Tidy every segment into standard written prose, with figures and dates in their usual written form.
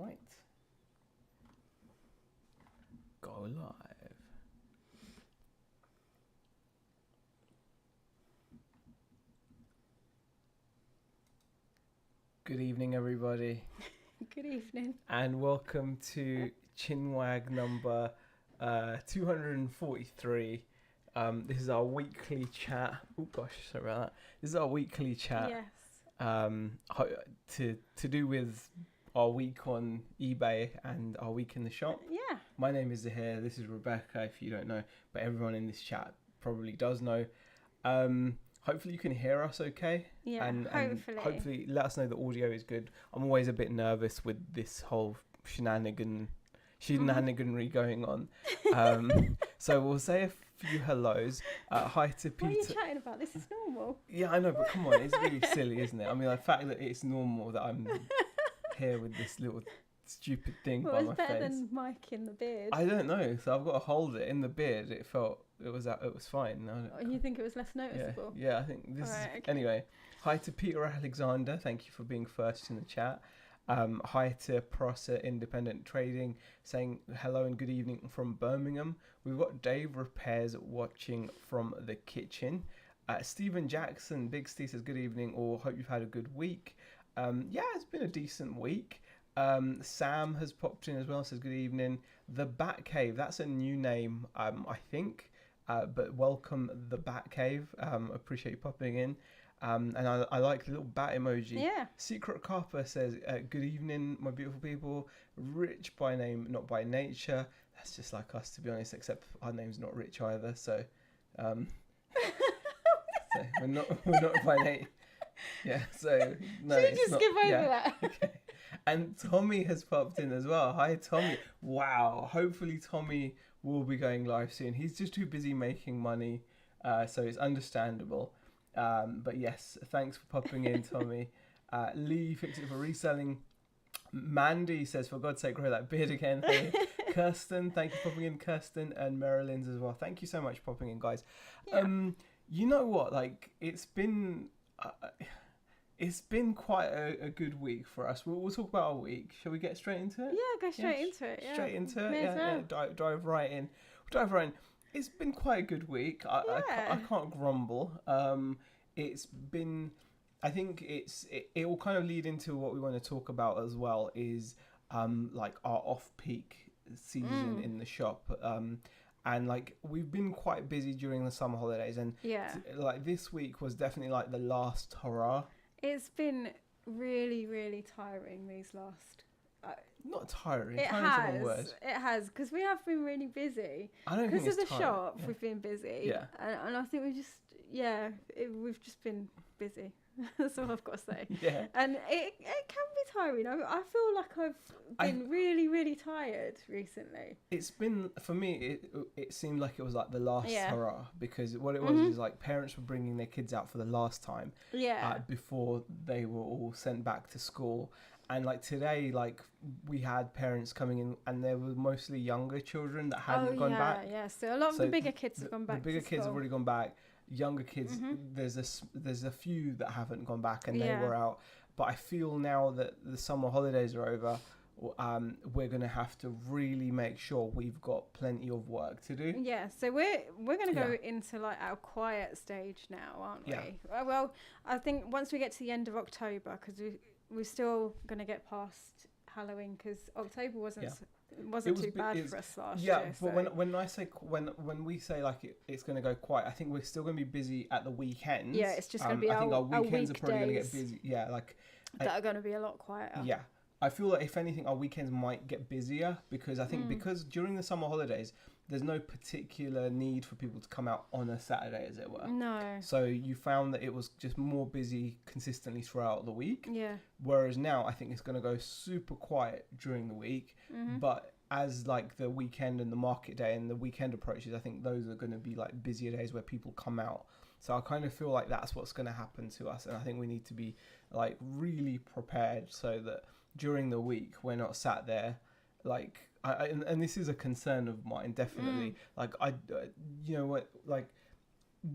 Right. Go live. Good evening, everybody, Good evening. and welcome to Chinwag number 243. This is our weekly chat. Oh gosh, sorry about that. This is our weekly chat. Yes. To do with our week on eBay and our week in the shop. Yeah. My name is Zaheer. This is Rebecca, if you don't know, but everyone in this chat probably does know. Hopefully you can hear us okay. Yeah. And hopefully. let us know the audio is good. I'm always a bit nervous with this whole shenaniganry going on. So we'll say a few hellos. Hi to Peter. What are you chatting about? This is normal. Yeah, I know, but come on, it's really silly, isn't it? I mean, the fact that it's normal that I'm here with this little stupid thing by my face. It's better than Mike in the beard. I don't know, so I've got to hold it in the beard. It was fine. You think it was less noticeable? Yeah, I think this Right, is... okay. Anyway, hi to Peter Alexander. Thank you for being first in the chat. Hi to Prosser Independent Trading, saying hello and good evening from Birmingham. We've got Dave Repairs watching from the kitchen. Stephen Jackson, Big Steve says good evening, or hope you've had a good week. Yeah, it's been a decent week. Sam has popped in as well, says good evening. The Bat Cave, that's a new name, I think. But welcome, the Bat Cave. Appreciate you popping in. And I like the little bat emoji. Yeah. Secret Carper says, good evening, my beautiful people. Rich by name, not by nature. That's just like us, to be honest, except our name's not Rich either. So, so we're not by name. Yeah, so no. Should we just skip over that? Okay. And Tommy has popped in as well. Hi, Tommy. Wow. Hopefully Tommy will be going live soon. He's just too busy making money, so it's understandable. But yes, thanks for popping in, Tommy. Lee, fix it for reselling. Mandy says, for God's sake, grow that beard again. Hey. Kirsten, thank you for popping in, Kirsten, and Marilyn's as well. Thank you so much for popping in, guys. Yeah. You know what? Like, it's been quite a good week for us. We'll talk about our week. Shall we get straight into it? Yeah, go straight into it. Yeah. Straight into it. May as Yeah, well. dive right in. Dive right in. It's been quite a good week. I can't grumble. It's been. I think it will kind of lead into what we want to talk about as well. Is like our off-peak season in the shop. And like we've been quite busy during the summer holidays, and like this week was definitely like the last hurrah. It's been really, really tiring these last. Not tiring. It Tiring's the wrong word. has, because we have been really busy. I don't think Because it's of the tiring. shop, Yeah. we've been busy. Yeah. And I think we've just been busy. That's all I've got to say. Yeah. And it can be tiring. I feel like I've been really, really tired recently. It's been, for me, it seemed like it was like the last Yeah. hurrah, because what it was is like parents were bringing their kids out for the last time before they were all sent back to school. And like today, like we had parents coming in, and there were mostly younger children that hadn't gone back. Yeah, so a lot of the bigger kids have gone back. The bigger to kids have school. already gone back. Younger kids, there's a few that haven't gone back, and they were out. But I feel now that the summer holidays are over, we're gonna have to really make sure we've got plenty of work to do. Yeah, so we're gonna go into like our quiet stage now, aren't we? Yeah. Well, I think once we get to the end of October, because we're still gonna get past Halloween, because October wasn't too bad for us last year. Yeah, but when we say like it's going to go quiet, I think we're still going to be busy at the weekends. Yeah, it's just going to be I think our weekends our are probably going to get weekdays busy. Yeah, like that are going to be a lot quieter. yeah. I feel like if anything, our weekends might get busier, because I think because during the summer holidays, there's no particular need for people to come out on a Saturday, as it were. No. So you found that it was just more busy consistently throughout the week. Yeah. Whereas now I think it's going to go super quiet during the week. But as like the weekend and the market day and the weekend approaches, I think those are going to be like busier days where people come out. So I kind of feel like that's what's going to happen to us. And I think we need to be like really prepared so that during the week we're not sat there like and this is a concern of mine, definitely. Like you know what, like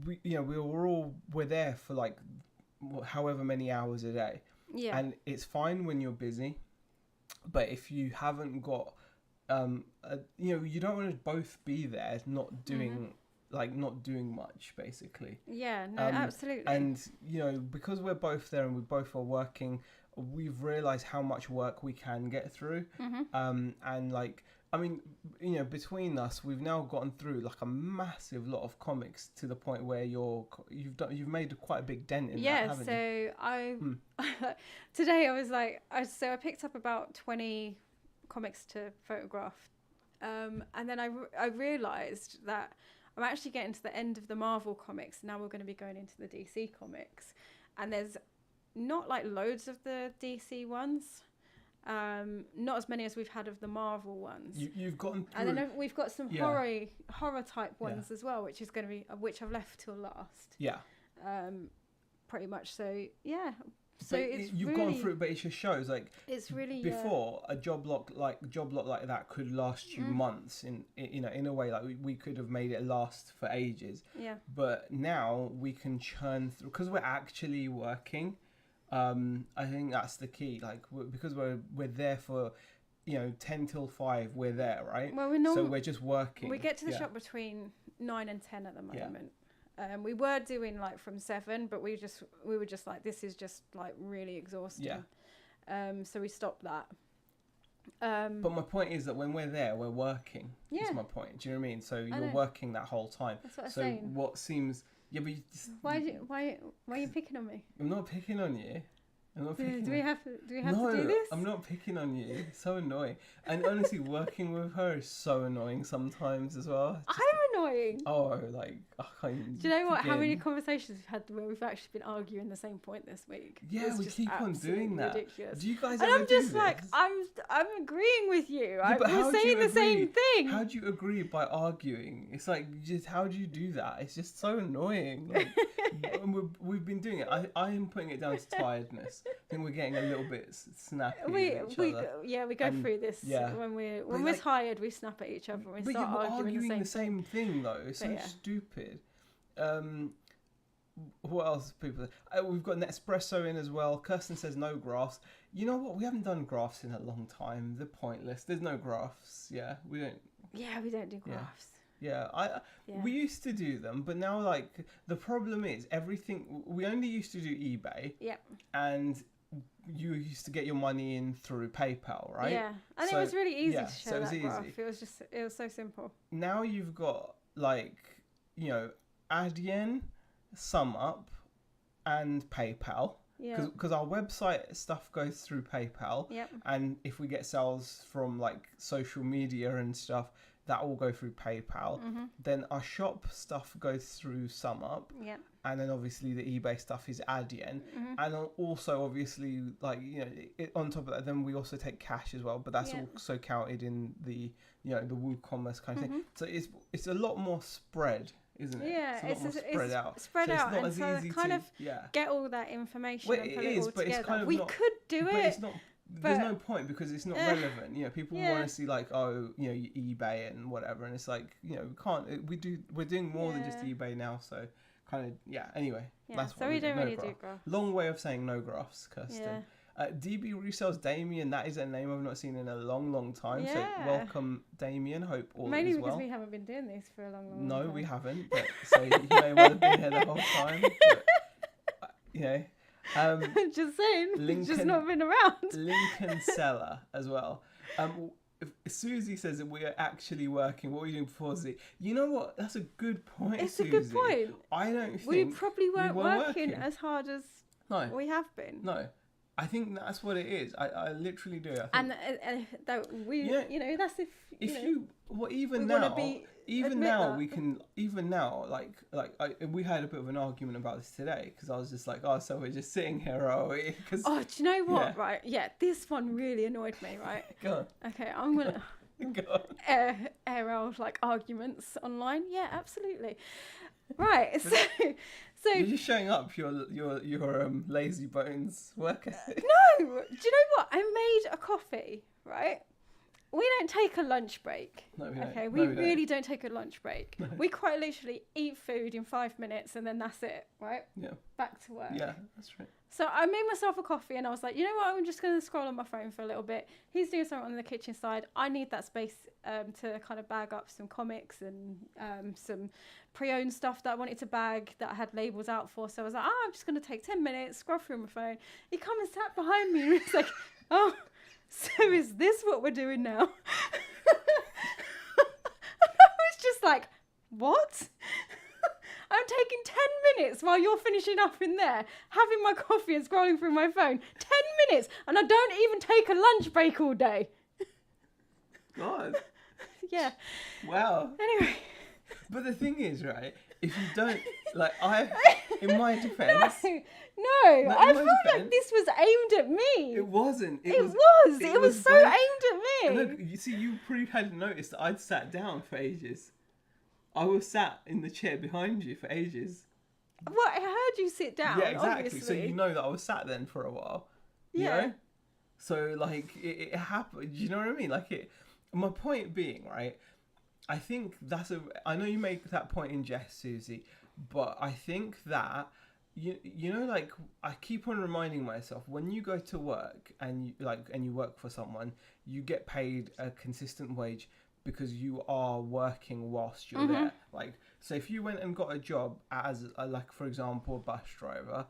we're there for like however many hours a day, and it's fine when you're busy, but if you haven't got, you don't want to both be there, not doing much, basically. Yeah, no, absolutely. And because we're both there and we both are working, we've realized how much work we can get through. And between us, we've now gotten through like a massive lot of comics to the point where you've made quite a big dent in that, haven't you? I today I picked up about 20 comics to photograph, and then I realized that I'm actually getting to the end of the Marvel comics. Now we're going to be going into the DC comics, and there's not like loads of the DC ones. Not as many as we've had of the Marvel ones. You've gotten through, and then we've got some horror type ones as well, which is going to be which I've left till last. Yeah. Pretty much. So yeah. So you've really gone through it, but it just shows like it's really before a job lot like that could last you months in a way, like we could have made it last for ages. Yeah. But now we can churn through because we're actually working. I think that's the key. Like because we're there for 10 till 5. We're there, right? Well, so we're just working. We get to the shop between 9 and 10 at the moment. We were doing like from 7, but we were just like, this is just like really exhausting. So we stopped that. But my point is that when we're there, we're working. Yeah. That's my point. Do you know what I mean? So you're working that whole time. That's what I'm saying. What seems but why are you picking on me? I'm not picking on you. Do we have to do this? No, I'm not picking on you. It's so annoying. And honestly, working with her is so annoying sometimes as well. I'm annoying. Oh, like I can't. Do you know what? How many conversations we've had where we've actually been arguing the same point this week? Yeah, we keep on doing that. Ridiculous. Do you guys? And I'm just like, I'm agreeing with you. We're saying the same thing. How do you agree by arguing? It's like just how do you do that? It's just so annoying. Like, we've been doing it. I am putting it down to tiredness. I think we're getting a little bit snappy. We go through this when we're tired. We snap at each other. And we start arguing the same thing though. It's so stupid. What else? People, we've got Nespresso in as well. Kirsten says no graphs. You know what? We haven't done graphs in a long time. They're pointless. There's no graphs. Yeah, we don't. Yeah, we don't do graphs. Yeah, we used to do them, but now like the problem is everything. We only used to do eBay. Yeah. And you used to get your money in through PayPal, right? Yeah, and it was really easy to show that graph. It was so simple. Now you've got like Adyen, SumUp, and PayPal. Yeah. Because our website stuff goes through PayPal. Yep. And if we get sales from like social media and stuff, that will go through PayPal. Mm-hmm. Then our shop stuff goes through SumUp. Yeah. And then obviously the eBay stuff is Adyen. Mm-hmm. And also obviously like, on top of that, then we also take cash as well. But that's also counted in the, the WooCommerce kind of thing. So it's a lot more spread, isn't it? Yeah, it's a lot more spread out. Spread so out, it's not and as so easy kind to, of get all that information and put it all but together. It's kind of we could do it. It's not. There's no point because it's not relevant. People want to see like, eBay and whatever, and it's like, we can't. We're doing more than just eBay now, so kind of anyway. That's so what we don't do. really do graphs. Long way of saying no graphs, Kirsten. DB resells Damien. That is a name I've not seen in a long time. So welcome, Damien. Hope all Mainly is well. because we haven't been doing these for a long time. No, we haven't. But, so you may well have been here the whole time. But, just saying, Lincoln, just not been around. Lincoln Seller as well. Susie says that we are actually working. What were you doing before, Z? You know what? That's a good point, It's Susie. a good point. I don't think we probably weren't working as hard as we have been. No. I think that's what it is. I literally do. And that we, that's even now, we had a bit of an argument about this today because I was just like, so we're just sitting here, are we? Do you know what? Yeah. Right? Yeah, this one really annoyed me. Right? Go on. Okay, I'm gonna air out like arguments online. Yeah, absolutely. Right. So you're just showing up your lazy bones work ethic. No, do you know what? I made a coffee, right? we don't take a lunch break. No, we don't. Okay, No, we we really don't take a lunch break. No. We quite literally eat food in 5 minutes and then that's it, right? Yeah. Back to work. Yeah, that's right. So I made myself a coffee and I was like, you know what? I'm just going to scroll on my phone for a little bit. He's doing something on the kitchen side. I need that space to kind of bag up some comics and some pre-owned stuff that I wanted to bag that I had labels out for. So I was like, I'm just going to take 10 minutes, scroll through my phone. He come and sat behind me and he's like, oh, so is this what we're doing now? I was just like, what? I'm taking 10 minutes while you're finishing up in there, having my coffee and scrolling through my phone. 10 minutes! And I don't even take a lunch break all day. God. Yeah. Wow. Anyway. But the thing is, right, if you don't, like, in my defense. No, I felt like defense, this was aimed at me. It wasn't. It was so both, aimed at me. Look, you see, you probably hadn't noticed that I'd sat down for ages. I was sat in the chair behind you for ages. Well, I heard you sit down. Yeah, exactly. Obviously. So you know that I was sat then for a while. Yeah. You know? So like it happened. You know what I mean? Like it. My point being, right? I think I know you make that point in jest, Susie, but I think that you know, like, I keep on reminding myself, when you go to work and you work for someone, you get paid a consistent wage because you are working whilst you're there. Like, so if you went and got a job as like, for example, a bus driver,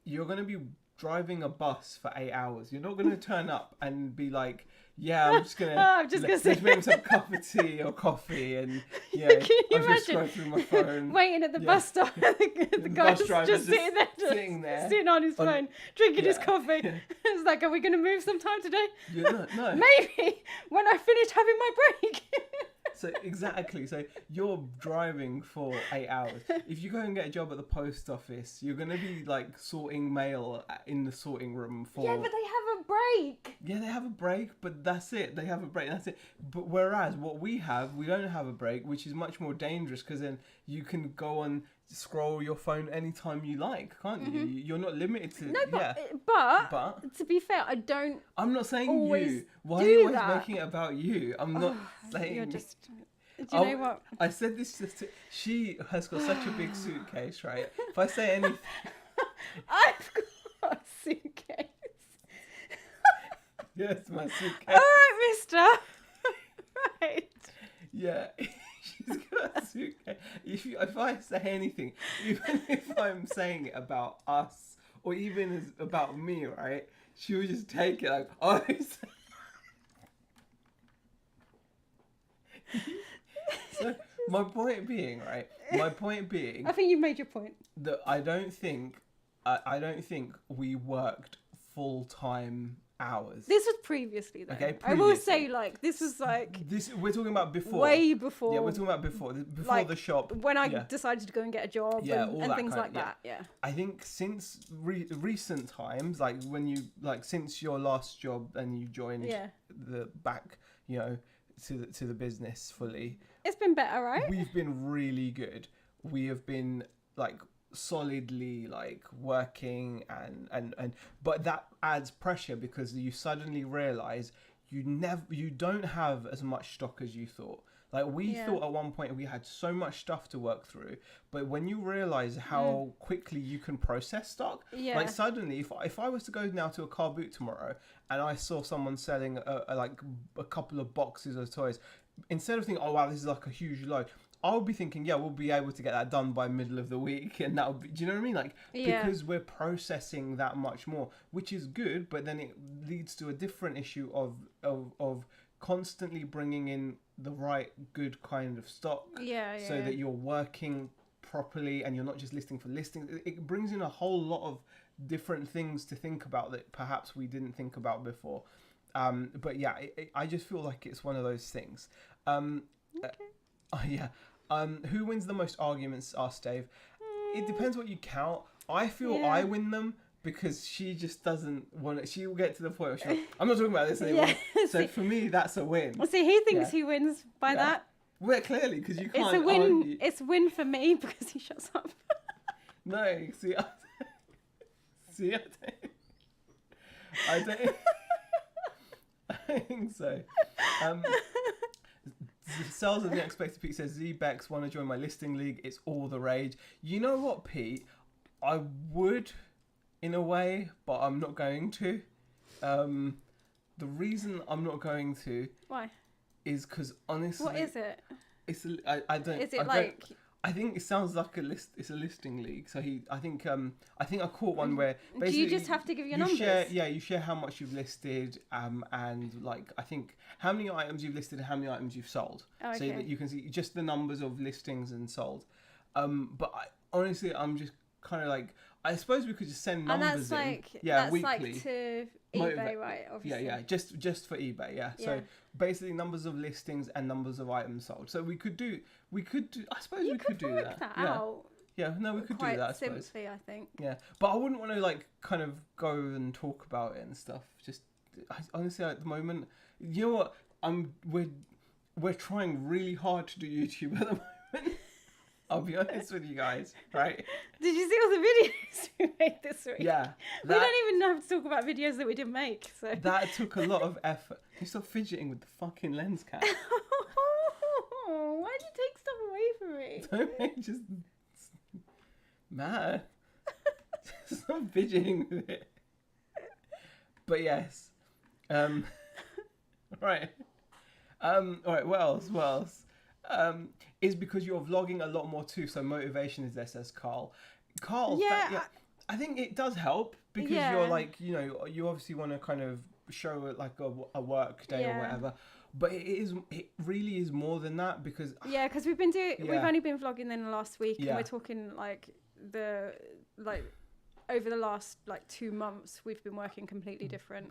you're going to be driving a bus for 8 hours. You're not going to turn up and be like, yeah, I'm just gonna let's make some cup of tea or coffee, and yeah, I'm just scrolling through my phone, waiting at the bus stop. the guy's just sitting there, sitting on his phone, drinking his coffee. Yeah. It's like, are we gonna move sometime today? No. Maybe when I finish having my break. So exactly. So you're driving for 8 hours. If you go and get a job at the post office, you're gonna be like sorting mail in the sorting room for. Yeah, but they have a break. Yeah, they have a break, but that's it. They have a break. That's it. But whereas what we don't have a break, which is much more dangerous, because then you can go on scroll your phone anytime you like, can't you? You're not limited to. No, but to be fair, I'm not saying you. Why do are you always that. making it about you? I'm not saying. You're just. Do you know what? I said this just to, she has got such a big suitcase, right? If I say anything, I've got a suitcase. Yes, my suitcase. All right, mister. Right. Yeah. She's got a suitcase. If I say anything, even if I'm saying it about us or even about me, right? She would just take it like, oh. So my point being, right? I think you've made your point. That I don't think we worked full-time hours. This was previously, though. Okay, I will say, like, this was like this. We're talking about before. Way before. Yeah, we're talking about before like, the shop. When I decided to go and get a job and things like that. Yeah. I think since recent times, like since your last job and you joined the back, to the business fully. It's been better, right? We've been really good. We have been like solidly like working and but that adds pressure because you suddenly realize you don't have as much stock as you thought. Like we thought at one point we had so much stuff to work through, but when you realize how quickly you can process stock, like suddenly if I was to go now to a car boot tomorrow and I saw someone selling a couple of boxes of toys, instead of thinking, oh wow, this is like a huge load, I would be thinking, yeah, we'll be able to get that done by middle of the week, and that would be, do you know what I mean? Like, because we're processing that much more, which is good, but then it leads to a different issue of constantly bringing in the right good kind of stock, so that you're working properly and you're not just listing for listings. It brings in a whole lot of different things to think about that perhaps we didn't think about before. But yeah, I just feel like it's one of those things. Who wins the most arguments? Asked Dave. It depends what you count. I feel I win them because she just doesn't want it. She will get to the point where she's like, I'm not talking about this anymore. So for me, that's a win. Well, see, he thinks he wins by that. Well, clearly, because you can't It's a win. argue. It's a win for me because he shuts up. No, see, I don't think so. Um, Sales of the Unexpected Pete says, Z-Bex, want to join my listing league? It's all the rage. You know what, Pete? I would, in a way, but I'm not going to. The reason I'm not going to... Why? Is because, honestly... What is it? I don't... Is it like... I think it sounds like it's a listing league. So I think I caught one where basically do you just have to give your numbers? You share how much you've listed, and like I think how many items you've listed and how many items you've sold, okay. so that you can see just the numbers of listings and sold. But honestly, I'm just kind of like, I suppose we could just send numbers that's weekly. like to eBay, right? Obviously. Yeah, just for eBay, yeah. So basically, numbers of listings and numbers of items sold. So we could do. I suppose we could do that. Out. Yeah, no, we could do that. I suppose. Simply, I think. Yeah, but I wouldn't want to like kind of go and talk about it and stuff. Just honestly, at the moment, you know what? We're trying really hard to do YouTube at the moment. I'll be honest with you guys, right? Did you see all the videos we made this week? Yeah. We don't even have to talk about videos that we didn't make. So that took a lot of effort. You stop fidgeting with the fucking lens cap. Why do you take stuff away from me? Don't make just mad. Stop fidgeting with it. But yes. Right. Alright, what else? Is because you're vlogging a lot more too, so motivation is there, says Carl. I think it does help because you're like, you obviously want to kind of show it like a work day or whatever, but it really is more than that because because we've only been vlogging in the last week and we're talking like over the last 2 months we've been working completely different.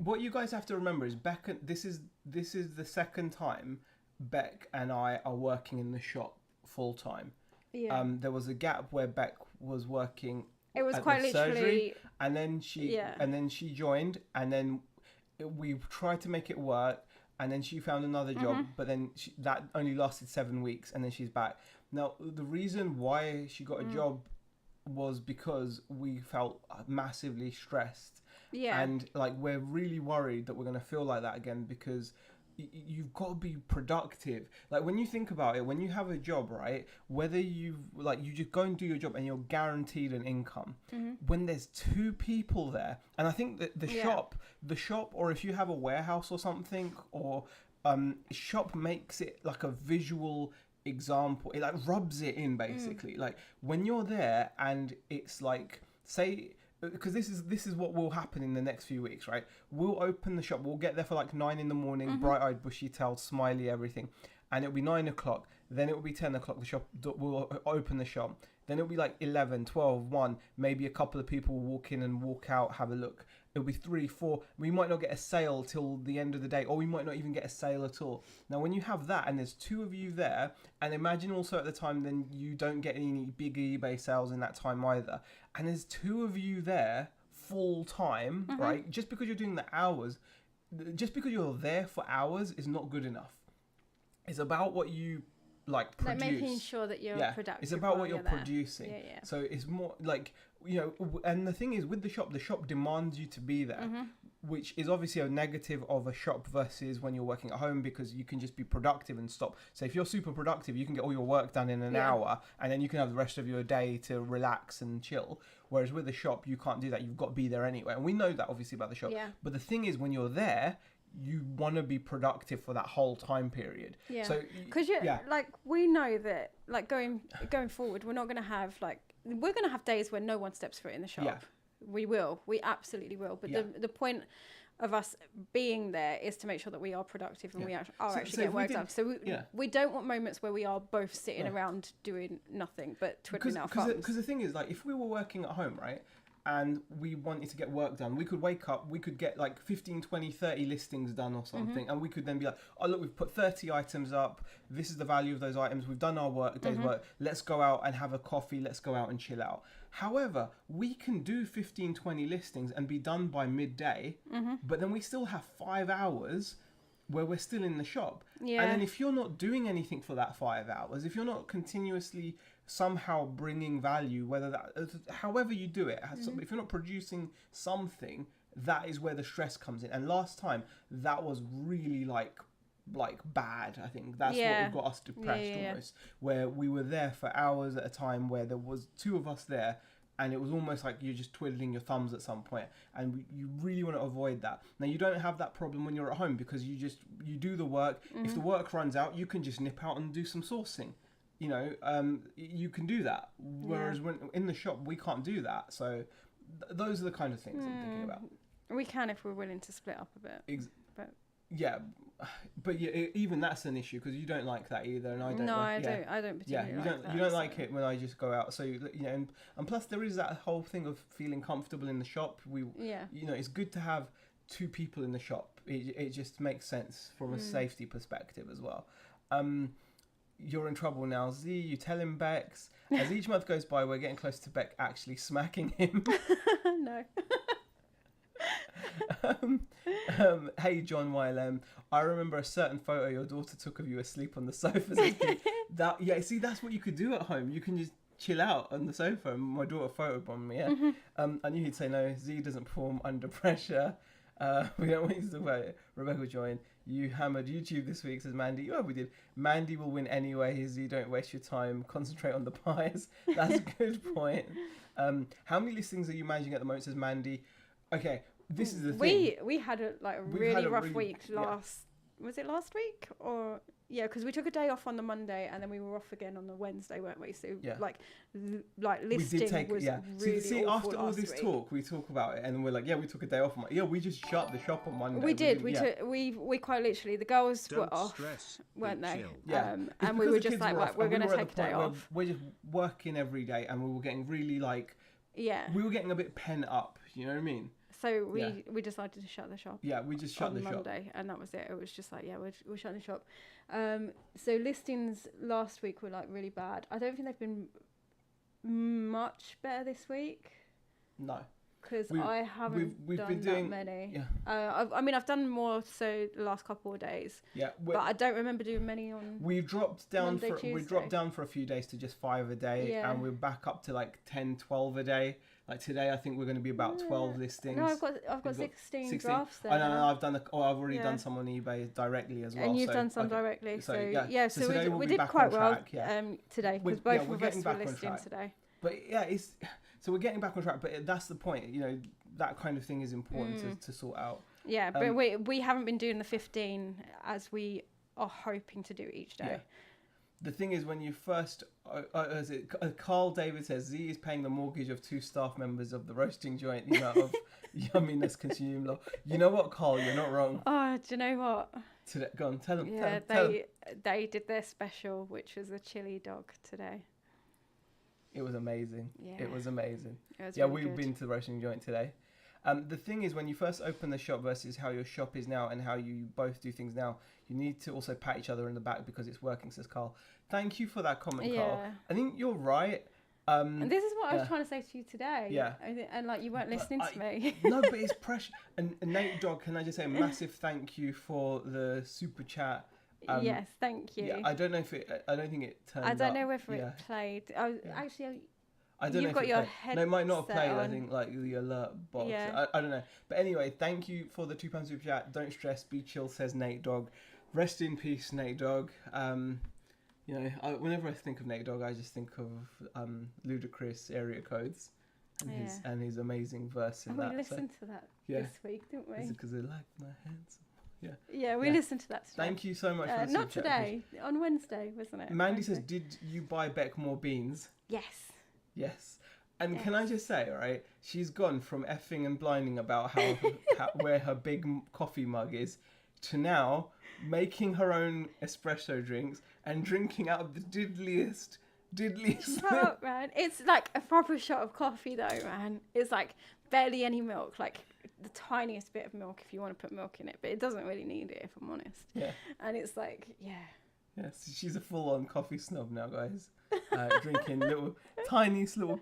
What you guys have to remember is this is the second time Beck and I are working in the shop full time. There was a gap where Beck was working. It was quite literally surgery, and then she joined, and then we tried to make it work, and then she found another job, but then that only lasted 7 weeks, and then she's back. Now the reason why she got a job was because we felt massively stressed, and like we're really worried that we're going to feel like that again because you've got to be productive. Like when you think about it, when you have a job, right, whether you just go and do your job and you're guaranteed an income, when there's 2 people there, and I think that the shop, or if you have a warehouse or something, or shop makes it like a visual example. It like rubs it in basically. Like when you're there and it's like, say, because this is what will happen in the next few weeks, right? We'll open the shop. We'll get there for like 9 a.m, bright-eyed, bushy-tailed, smiley, everything, and it'll be 9 o'clock. Then it will be 10 o'clock. The shop will open the shop. Then it'll be like 11, 12, 1. Maybe a couple of people will walk in and walk out, have a look. It'll be 3, 4. We might not get a sale till the end of the day, or we might not even get a sale at all. Now, when you have that, and there's 2 of you there, and imagine also at the time, then you don't get any big eBay sales in that time either. And there's 2 of you there full time, right? Just because you're doing the hours, just because you're there for hours is not good enough. It's about what you like produce. Like making sure that you're productive. It's about what you're there. producing. So it's more like, and the thing is with the shop demands you to be there, which is obviously a negative of a shop versus when you're working at home, because you can just be productive and stop. So if you're super productive, you can get all your work done in an hour, and then you can have the rest of your day to relax and chill. Whereas with the shop, you can't do that. You've got to be there anyway. And we know that obviously about the shop. But the thing is, when you're there, you want to be productive for that whole time period. So because like we know that like going forward, we're not going to have we're going to have days where no one steps foot in the shop. We absolutely will. But the point of us being there is to make sure that we are productive and we are actually getting work done. So we don't want moments where we are both sitting around doing nothing but twiddling our thumbs. Because the thing is, like, if we were working at home, right, and we wanted to get work done, we could wake up, we could get like 15, 20, 30 listings done or something, and we could then be like, oh look, we've put 30 items up, this is the value of those items, we've done our day's work, let's go out and have a coffee, let's go out and chill out. However, we can do 15, 20 listings and be done by midday, but then we still have 5 hours where we're still in the shop. And then if you're not doing anything for that 5 hours, if you're not continuously somehow bringing value, whether that, however you do it, if you're not producing something, that is where the stress comes in. And last time, that was really like like bad. I think that's what got us depressed almost. Where we were there for hours at a time, where there was 2 of us there, and it was almost like you're just twiddling your thumbs at some point, and you really want to avoid that. Now you don't have that problem when you're at home, because you do the work. If the work runs out, you can just nip out and do some sourcing. You know, you can do that. Whereas when in the shop, we can't do that. So those are the kind of things I'm thinking about. We can if we're willing to split up a bit. Yeah, but even that's an issue, because you don't like that either, and I don't. No, I don't particularly like that. You don't like it when I just go out. So and plus there is that whole thing of feeling comfortable in the shop. It's good to have 2 people in the shop. It just makes sense from a safety perspective as well. You're in trouble now, Z. You tell him Bex. As each month goes by, we're getting close to Beck actually smacking him. No. Hey John YLM, I remember a certain photo your daughter took of you asleep on the sofa. See, that's what you could do at home. You can just chill out on the sofa, and my daughter photobombed me. I knew he'd say no. Z doesn't perform under pressure. We don't want you to talk about it. Rebecca joined. You hammered YouTube this week, says Mandy. Oh, we did. Mandy will win anyway. Z, don't waste your time. Concentrate on the pies. That's a good point. How many listings are you managing at the moment, says Mandy? Okay, this is the thing. We had a really rough week last. Was it last week or? Yeah, because we took a day off on the Monday and then we were off again on the Wednesday, weren't we? So like listing was really see awful after all this week. Talk, we talk about it and we're like, we took a day off. We just shut the shop on Monday. We did. We quite literally, the girls were off, weren't they? Yeah. And we were just like, right, we're going to take a day off. We're just working every day, and we were getting really we were getting a bit pent up. You know what I mean? So we decided to shut the shop. Yeah, we just shut the shop on Monday, and that was it. It was just like, we're shutting the shop. So listings last week were like really bad. I don't think they've been much better this week. No, because I haven't done that many. Yeah. I've done more so the last couple of days. Yeah, but I don't remember doing many on. We dropped down for a few days to just 5 a day, and we're back up to like 10, 12 a day. Like today, I think we're going to be about 12 listings. No, I've got 16 drafts there. I know, I've already done some on eBay directly as well. And you've done some directly. So we did quite well today, because both of us were listing today. But so we're getting back on track. But that's the point. That kind of thing is important to sort out. Yeah, but we haven't been doing the 15 as we are hoping to do each day. Yeah. The thing is, when you first, Carl David says, Z is paying the mortgage of 2 staff members of the roasting joint, the amount of yumminess consumed. You know what, Carl? You're not wrong. Oh, do you know what? Go on, tell them. Yeah, they did their special, which was a chili dog today. It was amazing. Yeah. It was amazing. We've been to the roasting joint today. The thing is, when you first open the shop versus how your shop is now and how you both do things now, you need to also pat each other in the back because it's working, says Carl. Thank you for that comment, Carl. I think you're right. And this is what I was trying to say to you today. Yeah. And you weren't listening to me. No, but it's pressure. And Nate Dog, can I just say a massive thank you for the super chat. Yes, thank you. Yeah, I don't think it turned up. I don't know whether it played. Actually, I don't know. You've got your head. No, it might not have played. I think the alert box. Yeah. I don't know. But anyway, thank you for the £2 super chat. Don't stress, be chill, says Nate Dog. Rest in peace, Nate Dog. Whenever I think of Nate Dog, I just think of Ludacris area codes and his amazing verse in that. We listened to that this week, didn't we? Is it because I like my hands? Yeah. Yeah, we listened to that today. Thank you so much for the not today, on Wednesday, wasn't it? Mandy says, did you buy Beck more beans? Yes. And can I just say, right, she's gone from effing and blinding about how where her big coffee mug is to now making her own espresso drinks and drinking out of the diddliest. Shut up, man. It's like a proper shot of coffee, though, man. It's like barely any milk, like the tiniest bit of milk if you want to put milk in it, but it doesn't really need it, if I'm honest. Yeah. And it's like, Yes, she's a full-on coffee snob now, guys. Drinking tiny little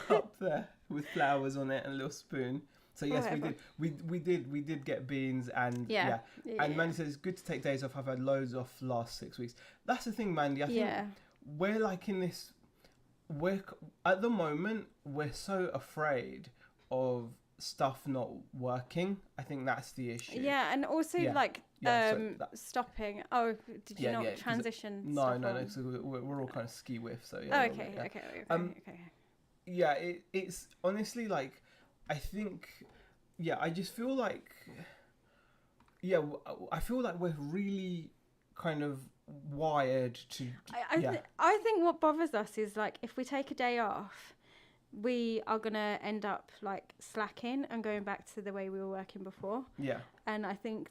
cup there with flowers on it and a little spoon. So yes, we did get beans and And Mandy says it's good to take days off. I've had loads off last 6 weeks. That's the thing, Mandy. I think we're like in this. At the moment we're so afraid of stuff not working. I think that's the issue. Yeah, and also like stopping. Oh, did you not transition? No. So we're all kind of ski whiff. So yeah. Oh, okay. Yeah, it's honestly like, I think, I just feel like, I feel like we're really kind of wired to. I think what bothers us is like if we take a day off, we are gonna end up like slacking and going back to the way we were working before. Yeah. And I think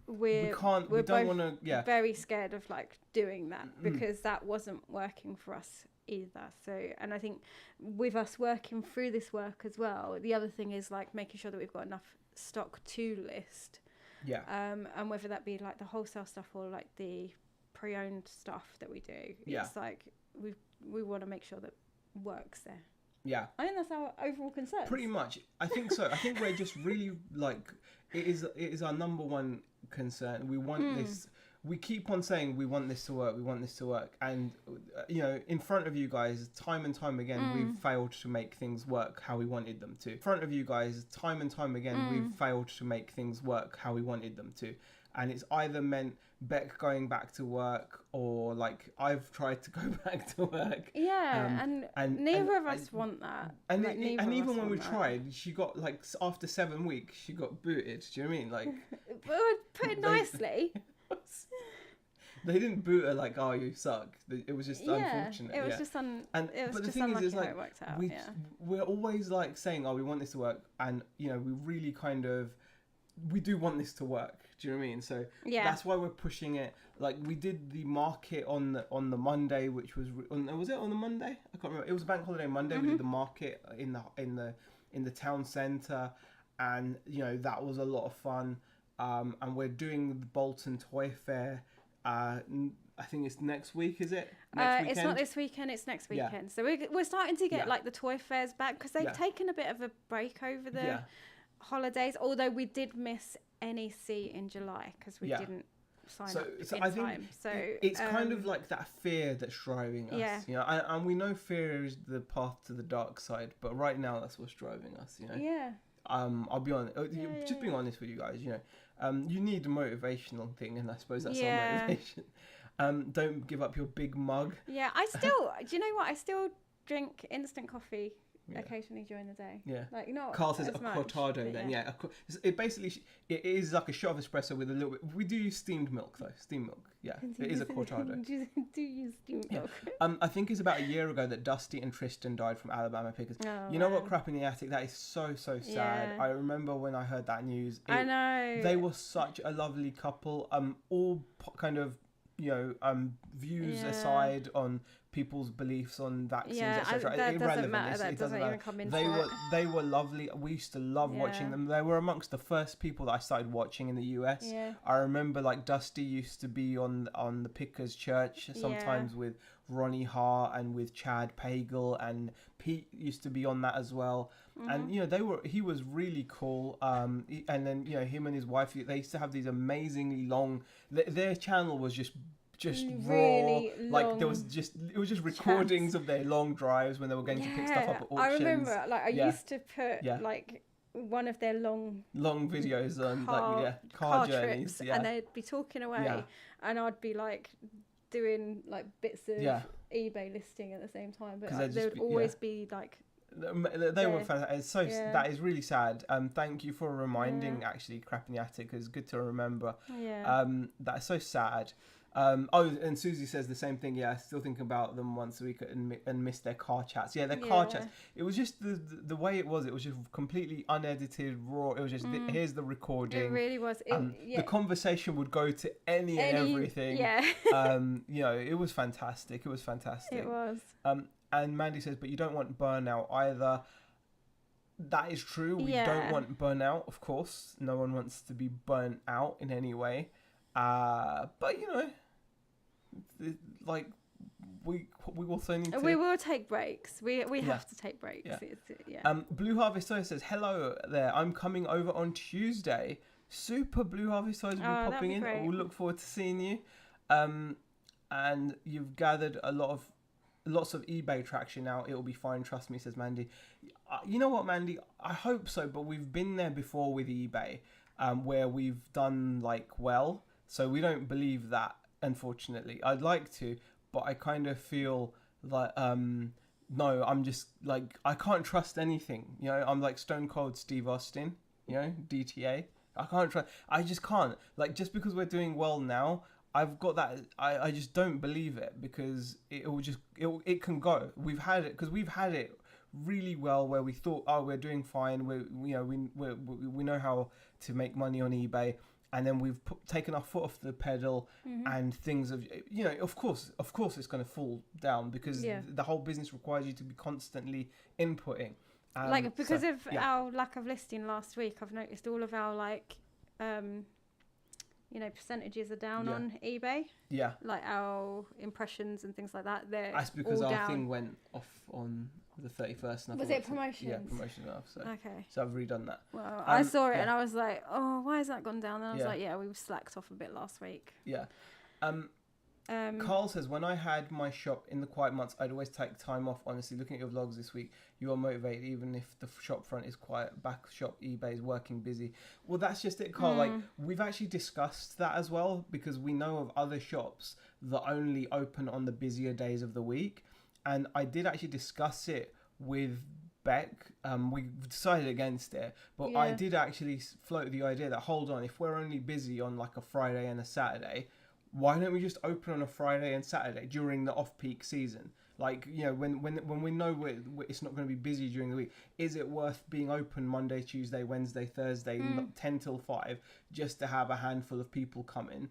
we're both very scared of like doing that because that wasn't working for us either. So, and I think with us working through this work as well, the other thing is like making sure that we've got enough stock to list. Yeah. And whether that be like the wholesale stuff or like the pre-owned stuff that we do, it's like we want to make sure that works there. Yeah. I think that's our overall concern. Pretty much. I think so. I think we're just really like, it is our number one concern. We want this. We keep on saying we want this to work, and in front of you guys, time and time again, we've failed to make things work how we wanted them to. In front of you guys, time and time again, we've failed to make things work how we wanted them to, and it's either meant Beck going back to work or like I've tried to go back to work. Yeah, and neither of us want that. And even when we tried, she got like after 7 weeks, she got booted. Do you know what I mean? Like, put it nicely. They didn't boot her like, "Oh, you suck." It was just unfortunate. It was just but the thing is like, how it worked out. We're always like saying, "Oh, we want this to work," and we really kind of, we do want this to work. Do you know what I mean? So that's why we're pushing it. Like we did the market on the Monday, which was it on the Monday? I can't remember. It was a bank holiday Monday. We did the market in the town centre, and that was a lot of fun. And we're doing the Bolton Toy Fair. I think it's next week, is it? It's not this weekend, it's next weekend. Yeah. So we're starting to get like the toy fairs back because they've taken a bit of a break over the holidays. Although we did miss NEC in July because we didn't sign up in time. So it's kind of like that fear that's driving us. Yeah. And we know fear is the path to the dark side, but right now that's what's driving us. Yeah. I'll be honest. Just being honest with you guys. You need a motivational thing, and I suppose that's our motivation. Don't give up your big mug. Yeah, I still. Do you know what? I still drink instant coffee occasionally during the day. Yeah. Like not. Carl says a cortado. Then it basically it is like a shot of espresso with a little bit. We do use steamed milk though. Steamed milk. Yeah, it is a cortado. Do you use steamed milk? I think it's about a year ago that Dusty and Tristan died from Alabama pickers. You know what? Crap in the attic. That is so sad. Yeah. I remember when I heard that news. I know. They were such a lovely couple. All kind of views aside on people's beliefs on vaccines, etc. That doesn't matter. That doesn't even come into it. They were lovely. We used to love watching them. They were amongst the first people that I started watching in the US. Yeah. I remember like Dusty used to be on the Pickers Church sometimes with Ronnie Hart and with Chad Pagel, and Pete used to be on that as well. And he was really cool. And then him and his wife, they used to have these amazingly long. Their channel was just really raw. Like it was just recordings of their long drives when they were going to pick stuff up at auctions. I remember, like I used to put like one of their long videos on car journeys, trips, and they'd be talking away, and I'd be like doing like bits of eBay listing at the same time, but like, there would always be like. They were fantastic. That is really sad. Thank you for reminding. Actually, Crap in the Attic is good to remember. That's so sad. And Susie says the same thing. Yeah, still thinking about them once a week and miss their car chats. Yeah, their car chats. It was just the way it was. It was just completely unedited, raw. It was just here's the recording. It really was. The conversation would go to any and everything. Yeah. It was fantastic. It was. And Mandy says, but you don't want burnout either. That is true. We don't want burnout, of course. No one wants to be burnt out in any way. But like we also need to. We will take breaks. We have to take breaks. Yeah. Blue Harvest Soy says, hello there. I'm coming over on Tuesday. Super. Blue Harvest Soy will be popping in. We'll look forward to seeing you. And you've gathered a lot of lots of eBay traction now. It'll be fine. Trust me, says Mandy. You know what, Mandy? I hope so, but we've been there before with eBay, where we've done like well. So we don't believe that, unfortunately. I'd like to, but I kind of feel like no, I'm just like I can't trust anything. You know, I'm like Stone Cold Steve Austin. You know, DTA. I can't trust. I just can't. Like just because we're doing well now, I've got that. I just don't believe it because it can go. We've had it really well where we thought, oh, we're doing fine. We know how to make money on eBay, and then we've taken our foot off the pedal, and things have, of course it's going to fall down because the whole business requires you to be constantly inputting. Because of our lack of listing last week, I've noticed all of our percentages are down on eBay. Yeah. Like our impressions and things like that. That's because our thing went off on the 31st. Was it promotions? Yeah, promotions off. So. Okay. So I've redone that. Well, I saw it and I was like, oh, why has that gone down? And I was like, we slacked off a bit last week. Yeah. Carl says, when I had my shop in the quiet months, I'd always take time off. Honestly, looking at your vlogs this week, you are motivated even if the shop front is quiet. Back shop eBay is working busy. Well, that's just it, Carl. Like, we've actually discussed that as well because we know of other shops that only open on the busier days of the week. And I did actually discuss it with Beck. We decided against it, but I did actually float the idea that, hold on, if we're only busy on like a Friday and a Saturday, why don't we just open on a Friday and Saturday during the off-peak season? Like, when we know it's not going to be busy during the week, is it worth being open Monday, Tuesday, Wednesday, Thursday, 10 till 5, just to have a handful of people come in?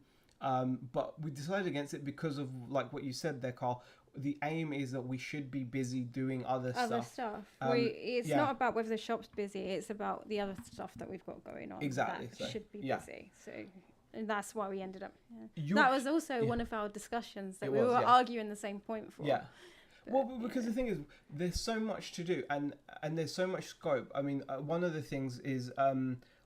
But we decided against it because of, like what you said there, Carl, the aim is that we should be busy doing other stuff. It's not about whether the shop's busy, it's about the other stuff that we've got going on. Exactly. That should be busy. So... And that's why we ended up. Yeah. That was also one of our discussions that we were arguing the same point for. Yeah. But, because the thing is, there's so much to do, and there's so much scope. I mean, one of the things is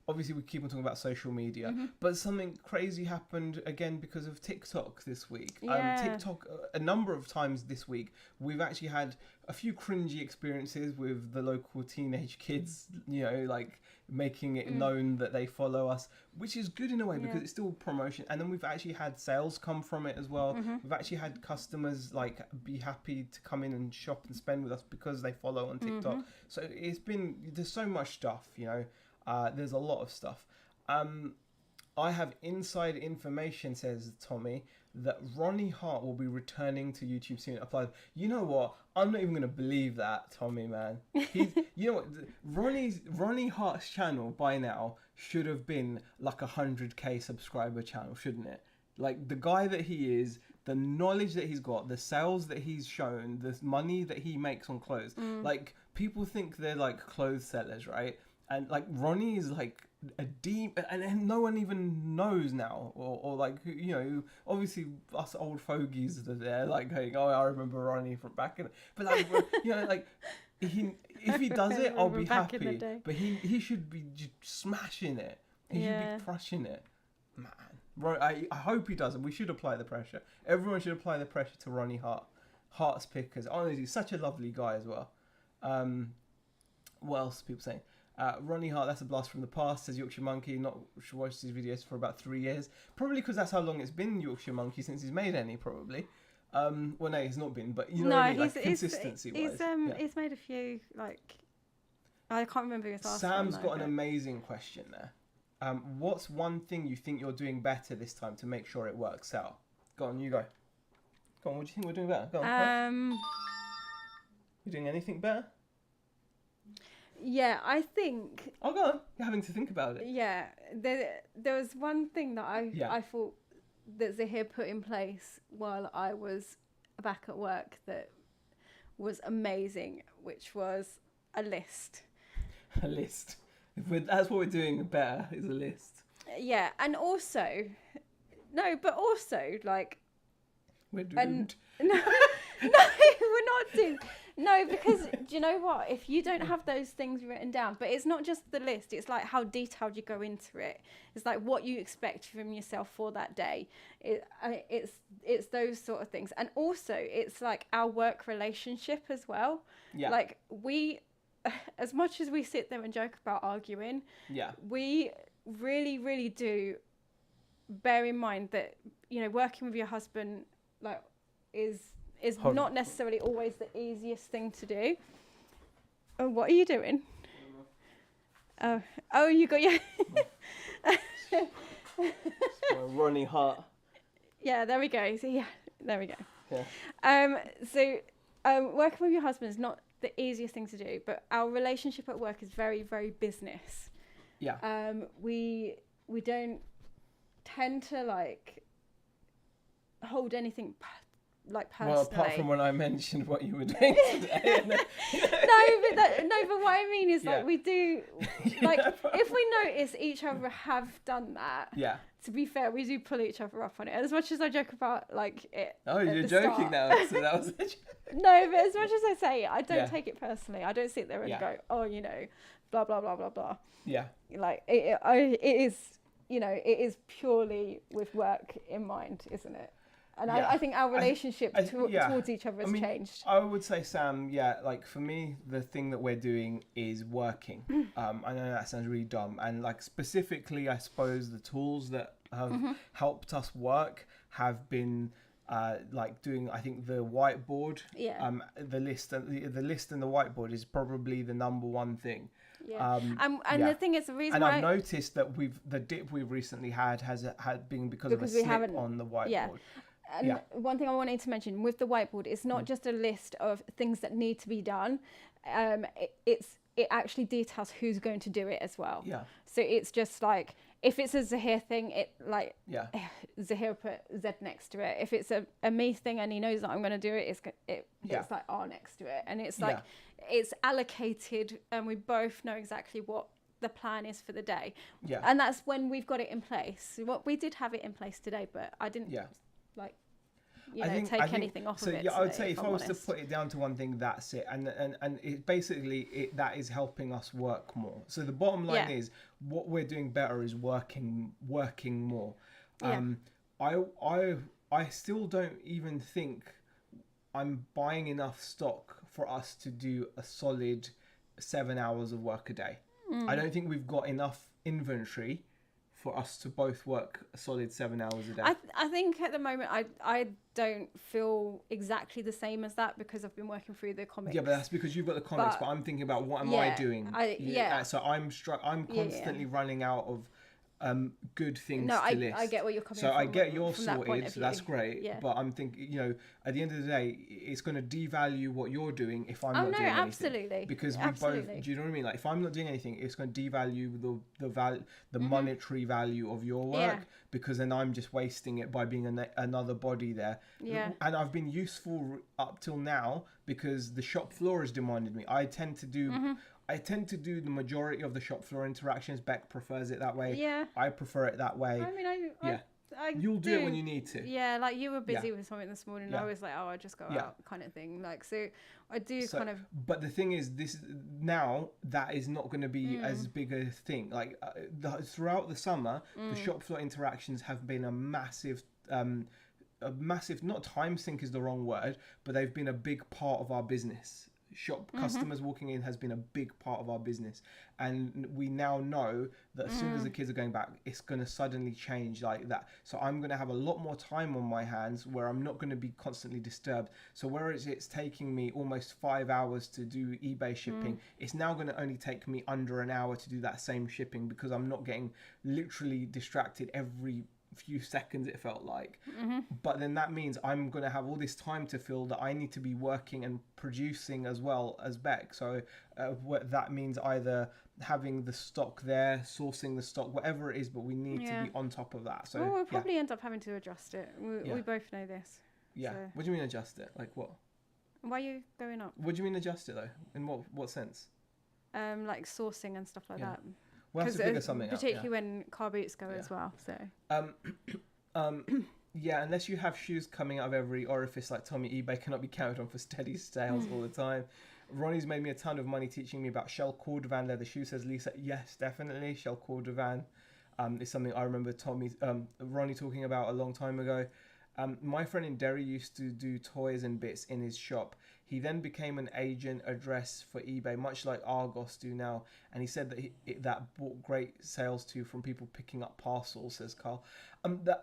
obviously we keep on talking about social media, but something crazy happened again because of TikTok this week. TikTok, a number of times this week, we've actually had a few cringy experiences with the local teenage kids, like making it known that they follow us, which is good in a way because it's still promotion. And then we've actually had sales come from it as well. We've actually had customers like be happy to come in and shop and spend with us because they follow on TikTok. So there's so much stuff, there's a lot of stuff. I have inside information, says Tommy, that Ronnie Hart will be returning to YouTube soon. Applied. You know what? I'm not even going to believe that, Tommy, man. You know what? Ronnie Hart's channel by now should have been like 100k subscriber channel, shouldn't it? Like the guy that he is, the knowledge that he's got, the sales that he's shown, the money that he makes on clothes. Like people think they're like clothes sellers, right? And like Ronnie is like a deep, and no one even knows now, or like obviously us old fogies that are there like going, oh, I remember Ronnie from back in, but like like if he does it, I'll be happy. But he should be just smashing it. He should be crushing it, man. Right, I hope he does, and we should apply the pressure. Everyone should apply the pressure to Ronnie Hart. Heart's pickers. Honestly, he's such a lovely guy as well. What else are people saying? Ronnie Hart, that's a blast from the past, says Yorkshire Monkey. Not watched his videos for about 3 years. Probably because that's how long it's been Yorkshire Monkey since he's made any, probably. Well, no, he's not been, but what I mean, like, consistency-wise. He's made a few, like... I can't remember his last Sam's got an amazing question there. What's one thing you think you're doing better this time to make sure it works out? Go on, you go. Go on, what do you think we're doing better? Go on. You doing anything better? Yeah, I think... Oh, go on. You're having to think about it. Yeah. There was one thing that I thought that Zaheer put in place while I was back at work that was amazing, which was a list. A list. That's what we're doing better, is a list. Yeah, and also... No, but also, like... We're doomed. No, we're not doomed. No, because do you know what? If you don't have those things written down, but it's not just the list, it's like how detailed you go into it. It's like what you expect from yourself for that day. It's those sort of things. And also it's like our work relationship as well. Yeah. Like we, as much as we sit there and joke about arguing, Yeah. we really, really do bear in mind that, you know, working with your husband like is not necessarily always the easiest thing to do. Oh, what are you doing? Oh, you got your Ronnie Hart. Yeah, there we go. So yeah, there we go. Yeah. Working with your husband is not the easiest thing to do, but our relationship at work is very, very business. Yeah. We don't tend to like hold anything like personally. Well, apart from when I mentioned what you were doing today. But what I mean is like we do, like if we notice each other have done that. Yeah. To be fair, we do pull each other up on it. As much as I joke about like it. Oh, you're joking now. So that was. No, but as much as I say, I don't take it personally. I don't sit there and go, oh, you know, blah blah blah blah blah. Yeah. Like it is, you know, it is purely with work in mind, isn't it? And I think our relationship towards each other has changed. I would say, Sam, like for me, the thing that we're doing is working. I know that sounds really dumb. And like specifically, I suppose the tools that have helped us work have been like doing, I think, the whiteboard. Yeah. The list and the list and the whiteboard is probably the number one thing. Yeah. The thing is, the reason I've noticed that the dip we've recently had has been because of a slip on the whiteboard. Yeah. And one thing I wanted to mention with the whiteboard, it's not just a list of things that need to be done. It actually details who's going to do it as well. Yeah. So it's just like, if it's a Zaheer thing, Zaheer put Z next to it. If it's a me thing and he knows that I'm going to do it, it's like R next to it. And it's like, it's allocated and we both know exactly what the plan is for the day. Yeah. And that's when we've got it in place. We did have it in place today, but I didn't like, take anything off of it. So I would say if I was to put it down to one thing, that's it. And it basically that is helping us work more. So the bottom line is what we're doing better is working more. I still don't even think I'm buying enough stock for us to do a solid 7 hours of work a day. I don't think we've got enough inventory for us to both work a solid 7 hours a day. I think at the moment I don't feel exactly the same as that because I've been working through the comics. Yeah, but that's because you've got the comics. But I'm thinking about what am I doing? So I'm constantly running out of good things to list. I get what you're coming from. So I get you're sorted, so that's great. Yeah. But I'm thinking, at the end of the day, it's going to devalue what you're doing if I'm not doing anything. Absolutely. Because we both, do you know what I mean? Like if I'm not doing anything, it's going to devalue the monetary value of your work because then I'm just wasting it by being another body there. Yeah. And I've been useful up till now because the shop floor has demanded me. I tend to do the majority of the shop floor interactions. Beck prefers it that way. Yeah. I prefer it that way. I mean, You'll do it when you need to. Yeah, like you were busy with something this morning. And I was like, I just go out kind of thing. Like, so I do kind of. But the thing is, now that is not going to be as big a thing. Like throughout the summer, the shop floor interactions have been a massive, not time sink is the wrong word, but they've been a big part of our business. Customers walking in has been a big part of our business, and we now know that as soon as the kids are going back, it's going to suddenly change like that. So I'm going to have a lot more time on my hands where I'm not going to be constantly disturbed. So whereas it's taking me almost 5 hours to do eBay shipping, it's now going to only take me under an hour to do that same shipping because I'm not getting literally distracted every few seconds, it felt like. But then that means I'm going to have all this time to fill that I need to be working and producing as well as Beck. So what that means, either having the stock there, sourcing the stock, whatever it is, but we need to be on top of that. So we'll probably end up having to adjust it. We both know this. Yeah. So. What do you mean adjust it? Like what? Why are you going up? What do you mean adjust it though? In what sense? Like sourcing and stuff like that. We'll have to figure something particularly when car boots go as well. So Yeah, unless you have shoes coming out of every orifice like Tommy, eBay cannot be counted on for steady sales all the time. Ronnie's made me a ton of money teaching me about shell cordovan leather shoes, says Lisa. Yes, definitely. Shell cordovan is something I remember Ronnie talking about a long time ago. My friend in Derry used to do toys and bits in his shop. He then became an agent address for eBay, much like Argos do now. And he said that that brought great sales too from people picking up parcels, says Carl.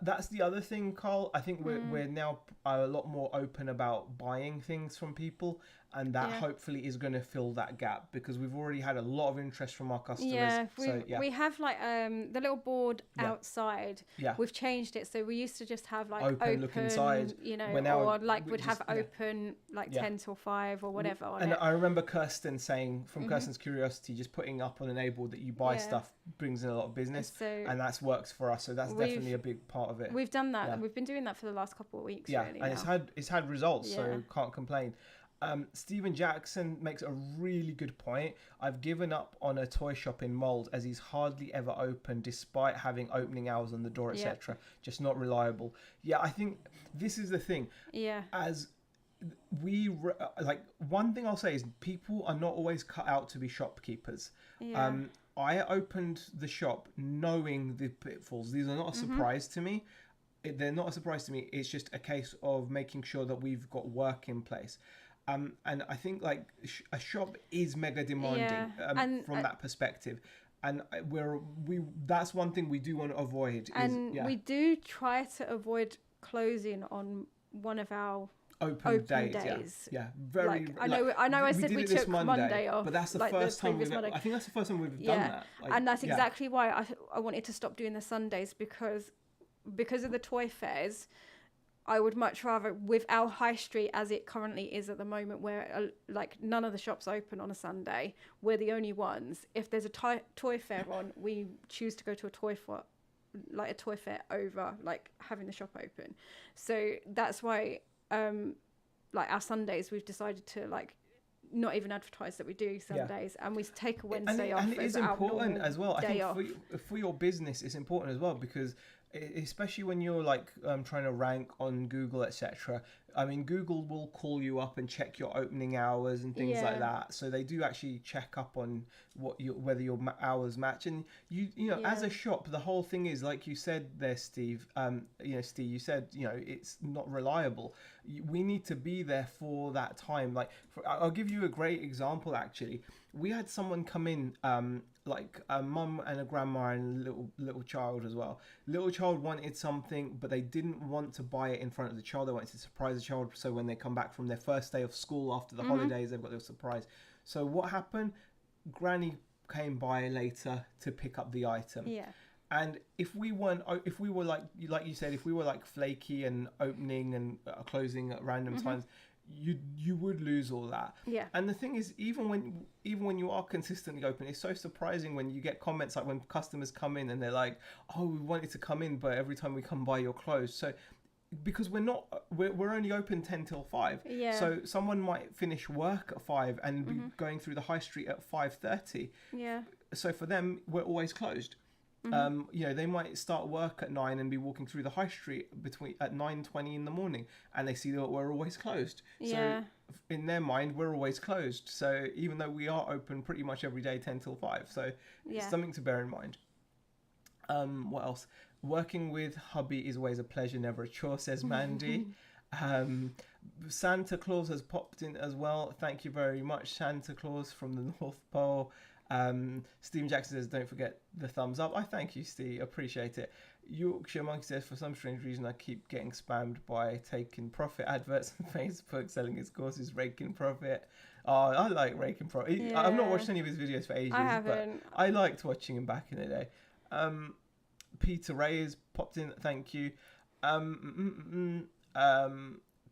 That's the other thing, Carl. I think we're now a lot more open about buying things from people, and that hopefully is going to fill that gap, because we've already had a lot of interest from our customers. We have like the little board outside. Yeah, we've changed it, so we used to just have like open look inside, you know, now or like we'd have open like 10 till 5 or whatever. And I remember Kirsten saying from Kirsten's Curiosity, just putting up on an enable that you buy stuff brings in a lot of business, and that's works for us. So that's definitely a big part of it. We've done that, and we've been doing that for the last couple of weeks. Yeah, really, and it's had results, so can't complain. Stephen Jackson makes a really good point. I've given up on a toy shop in Mould as he's hardly ever open despite having opening hours on the door, etc. Just not reliable. Yeah, I think this is the thing. Yeah. As one thing I'll say is people are not always cut out to be shopkeepers. Yeah. I opened the shop knowing the pitfalls. These are not a surprise to me. They're not a surprise to me. It's just a case of making sure that we've got work in place. And I think like a shop is mega demanding from that perspective. And that's one thing we do want to avoid. We do try to avoid closing on one of our open days. Yeah. Very. I know. I said we took Monday off, but that's the first time I think that's the first time we've done that. And that's exactly why I wanted to stop doing the Sundays, because of the toy fairs. I would much rather, with our high street as it currently is at the moment, where like none of the shops open on a Sunday, we're the only ones. If there's a toy fair on, we choose to go to a toy fair over like having the shop open. So that's why like our Sundays, we've decided to like not even advertise that we do Sundays, and we take a Wednesday off. And it is important as well. I think off. For your business, it's important as well, because especially when you're like trying to rank on Google, etc. I mean, Google will call you up and check your opening hours and things like that. So they do actually check up on whether your hours match. And you know, as a shop, the whole thing is like you said there, Steve. Steve, you said it's not reliable. We need to be there for that time. Like, I'll give you a great example. Actually, we had someone come in. Like a mum and a grandma and a little child as well. Little child wanted something, but they didn't want to buy it in front of the child. They wanted to surprise the child, so when they come back from their first day of school after the holidays, they've got their surprise. So what happened? Granny came by later to pick up the item. Yeah. And if we were like you said, if we were like flaky and opening and closing at random times, you would lose all that. Yeah. And the thing is, even when you are consistently open, it's so surprising when you get comments like when customers come in and they're like, "Oh, we wanted to come in, but every time we come by, you're closed." So because we're only open 10 till 5. Yeah. So someone might finish work at 5 and be going through the high street at 5:30. Yeah. So for them, we're always closed. They might start work at 9 and be walking through the high street at 9:20 in the morning, and they see that we're always closed. Yeah. So in their mind, we're always closed. So even though we are open pretty much every day, 10 till 5. So it's something to bear in mind. What else? Working with hubby is always a pleasure, never a chore, says Mandy. Santa Claus has popped in as well. Thank you very much, Santa Claus from the North Pole. Steve Jackson says, don't forget the thumbs up. I thank you, Steve. Appreciate it. Yorkshire Monkey says, for some strange reason, I keep getting spammed by taking profit adverts on Facebook, selling his courses, raking profit. Oh, I like raking profit. Yeah. I've not watched any of his videos for ages. I haven't. But I liked watching him back in the day. Peter Ray has popped in. Thank you.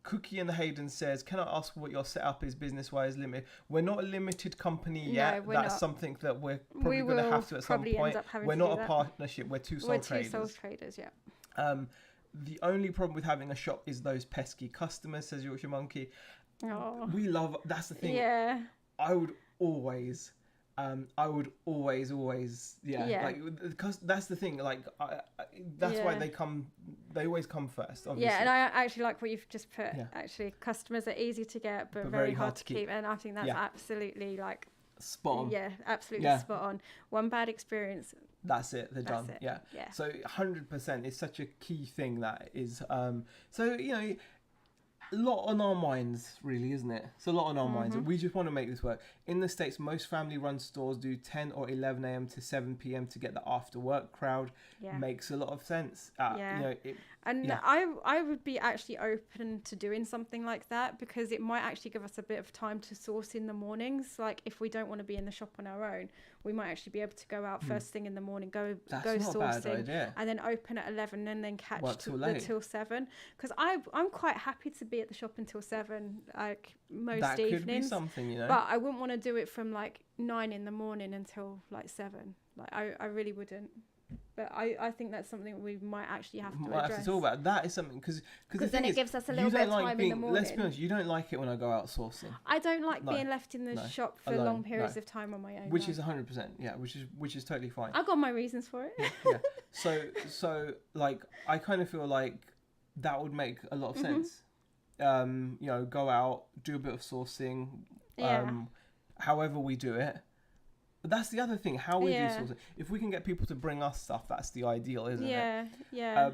Cookie and the Hayden says, can I ask what your setup is business-wise limited? We're not a limited company yet. No, That's not. Something that we're probably going to have to at some point. We're not a partnership. We're two sole traders. We're two sole traders, yeah. The only problem with having a shop is those pesky customers, says Yorkshire Monkey. Oh. We love, that's the thing. Yeah. I would always, like, because that's the thing, like, that's why they come they always come first, obviously. Yeah, and I actually like what you've just put. Yeah. Actually, customers are easy to get, but very hard to keep. And I think that's absolutely like spot on. Yeah, absolutely spot on. One bad experience. That's it. They're done. Yeah. So 100% is such a key thing that is. So a lot on our minds, really, isn't it? It's a lot on our minds. We just want to make this work. In the States, most family-run stores do 10 or 11 a.m. to 7 p.m. to get the after-work crowd. Makes a lot of sense. I would be actually open to doing something like that, because it might actually give us a bit of time to source in the mornings. Like, if we don't want to be in the shop on our own, we might actually be able to go out first thing in the morning, go sourcing, and then open at 11 and then catch till 7. Because I'm quite happy to be at the shop until 7, like most that evenings. Could be something, But I wouldn't want to do it from like 9 in the morning until like 7. Like I really wouldn't. But I think that's something we might actually have to address. Have to talk about. That is something, because then it gives us a little bit of time in the morning. Let's be honest, you don't like it when I go out sourcing. I don't like being left in the shop for long periods of time on my own. Which is 100%, which is totally fine. I've got my reasons for it. So like, I kind of feel like that would make a lot of sense. Go out, do a bit of sourcing, however we do it. But that's the other thing, how we do sourcing. If we can get people to bring us stuff, that's the ideal, isn't it? Yeah.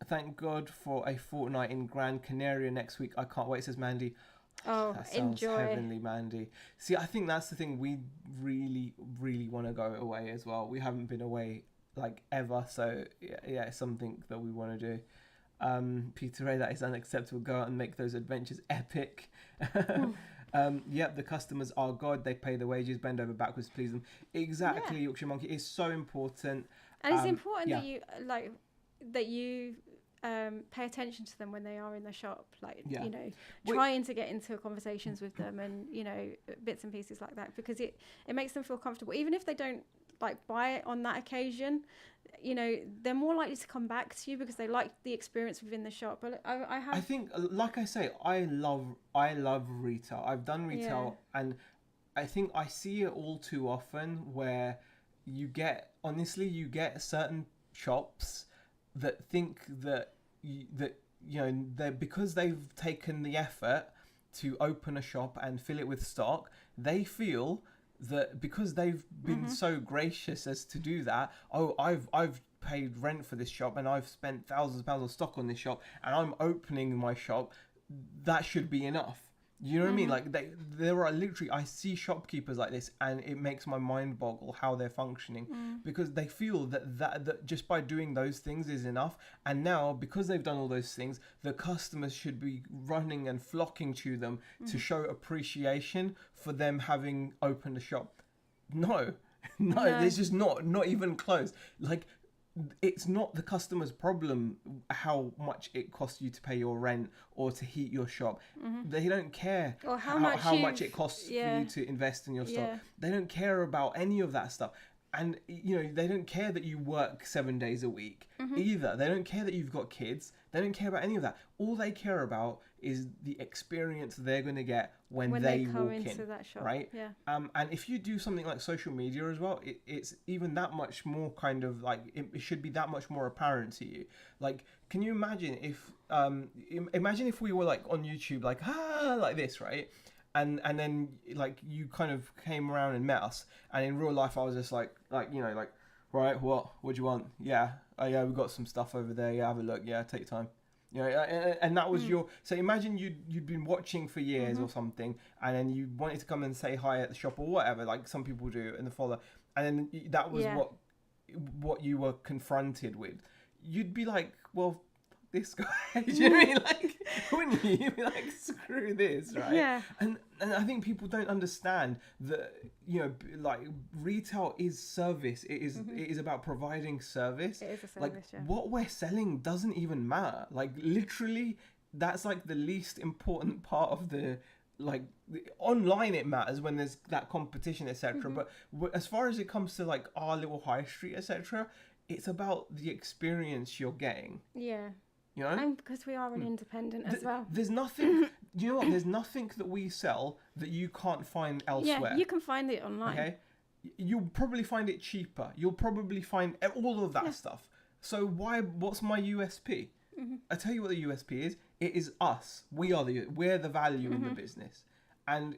Thank God for a fortnight in Gran Canaria next week. I can't wait, says Mandy. Oh, that sounds enjoy. Heavenly, Mandy. See, I think that's the thing. We really, really want to go away as well. We haven't been away like ever, so it's something that we want to do. Peter Ray, that is unacceptable. Go out and make those adventures epic. The customers are God. They pay the wages, bend over backwards to please them. Exactly, Yorkshire Monkey is so important. And it's important that you pay attention to them when they are in the shop, trying to get into conversations with them, and bits and pieces like that, because it makes them feel comfortable, even if they don't buy it on that occasion. They're more likely to come back to you because they like the experience within the shop. But I think, like I say, I love retail. I've done retail, and I think I see it all too often where you get certain shops that think that they're, because they've taken the effort to open a shop and fill it with stock, they feel that because they've been so gracious as to do that, I've paid rent for this shop and I've spent thousands of pounds on stock on this shop and I'm opening my shop, that should be enough. You know what I mean? Like, there are literally, I see shopkeepers like this, and it makes my mind boggle how they're functioning, because they feel that just by doing those things is enough. And now, because they've done all those things, the customers should be running and flocking to them to show appreciation for them having opened a shop. No, it's just not even close. Like, it's not the customer's problem how much it costs you to pay your rent or to heat your shop. They don't care or how much it costs for you to invest in your stock. They don't care about any of that stuff. And they don't care that you work 7 days a week either. They don't care that you've got kids. They don't care about any of that. All they care about is the experience they're going to get when they come walk into in, that shop. Right? Yeah. And if you do something like social media as well, it's even that much more kind of like, it should be that much more apparent to you. Like, can you imagine if we were like on YouTube, like this, right? And then like you kind of came around and met us, and in real life I was just like right, what do you want? Yeah, we've got some stuff over there. Yeah, have a look. Yeah, take your time. And that was your. So imagine you'd been watching for years or something, and then you wanted to come and say hi at the shop or whatever, like some people do, and follow. And then that was what you were confronted with. You'd be like, well, this guy. Do you know what I mean? Like, wouldn't you? You'd be like, screw this, right? Yeah. And I think people don't understand that, like, retail is service. It is about providing service. It is a service, like, what we're selling doesn't even matter. Like, literally, that's like the least important part of online it matters when there's that competition, etc. But as far as it comes to like our little high street, etc., it's about the experience you're getting. Yeah. And because we are an independent as well. There's nothing, you know what? There's nothing that we sell that you can't find elsewhere. Yeah, you can find it online. Okay? You'll probably find it cheaper. You'll probably find all of that stuff. So what's my USP? I tell you what the USP is. It is us. We're the value in the business, and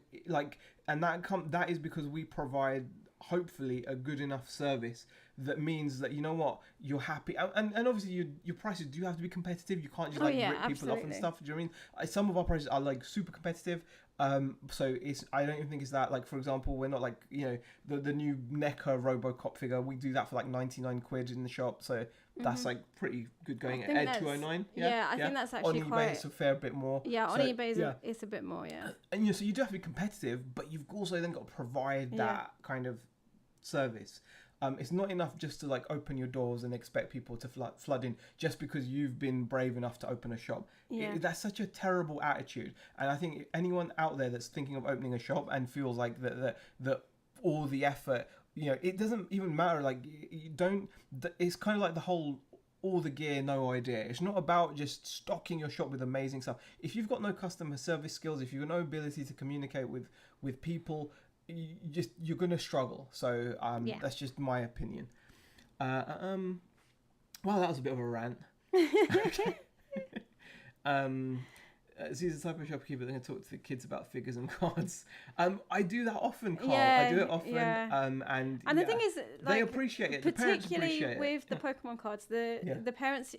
that is because we provide hopefully a good enough service that means that, you know what, you're happy, and obviously your prices do have to be competitive. You can't just rip people off and stuff. Do you know what I mean? Some of our prices are like super competitive. So I don't even think it's that, like, for example, we're not like, you know, the new NECA RoboCop figure, we do that for like 99 quid in the shop, so that's like pretty good going. At Ed 209. I think that's actually on eBay quite, it's a fair bit more. on eBay it's a bit more, and you know, so you do have to be competitive, but you've also then got to provide that kind of service. It's not enough just to like open your doors and expect people to flood in just because you've been brave enough to open a shop. That's such a terrible attitude. And I think anyone out there that's thinking of opening a shop and feels like that all the effort, you know, it doesn't even matter. Like, you don't. It's kind of like the whole all the gear, no idea. It's not about just stocking your shop with amazing stuff. If you've got no customer service skills, if you've got no ability to communicate with people, you're gonna struggle. So that's just my opinion. Well, that was a bit of a rant. She's the type of shopkeeper that can talk to the kids about figures and cards. I do that often, Carl. I do it often. And the thing is, like, they appreciate it. Particularly with the Pokemon cards, the parents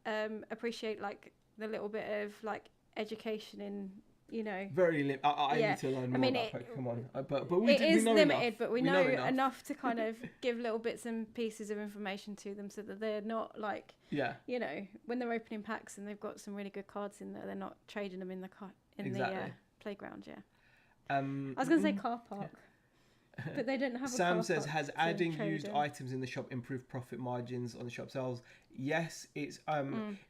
appreciate like the little bit of like education in, you know, very limited. I need to learn more about Pokemon, but we know limited, enough. but we know enough to kind of give little bits and pieces of information to them so that they're not like, you know, when they're opening packs and they've got some really good cards in there, they're not trading them in the playground. I was gonna say car park. But they don't have a Sam car says, park has adding used items in the shop improved profit margins on the shop sales? Yes, it's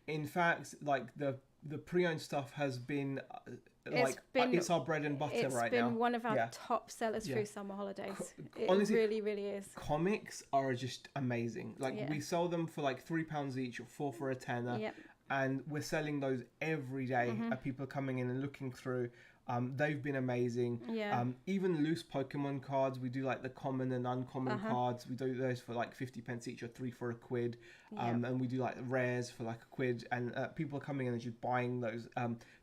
in fact, like the pre-owned stuff has been it's our bread and butter right now. It's been one of our top sellers through summer holidays. Honestly, it really is. Comics are just amazing. Like, we sell them for like £3 each or 4 for a tenner. And we're selling those every day. People are coming in and looking through. They've been amazing. Even loose Pokemon cards, we do like the common and uncommon cards. We do those for like 50p each or 3 for a quid. And we do like rares for like a quid. And people are coming in and just buying those.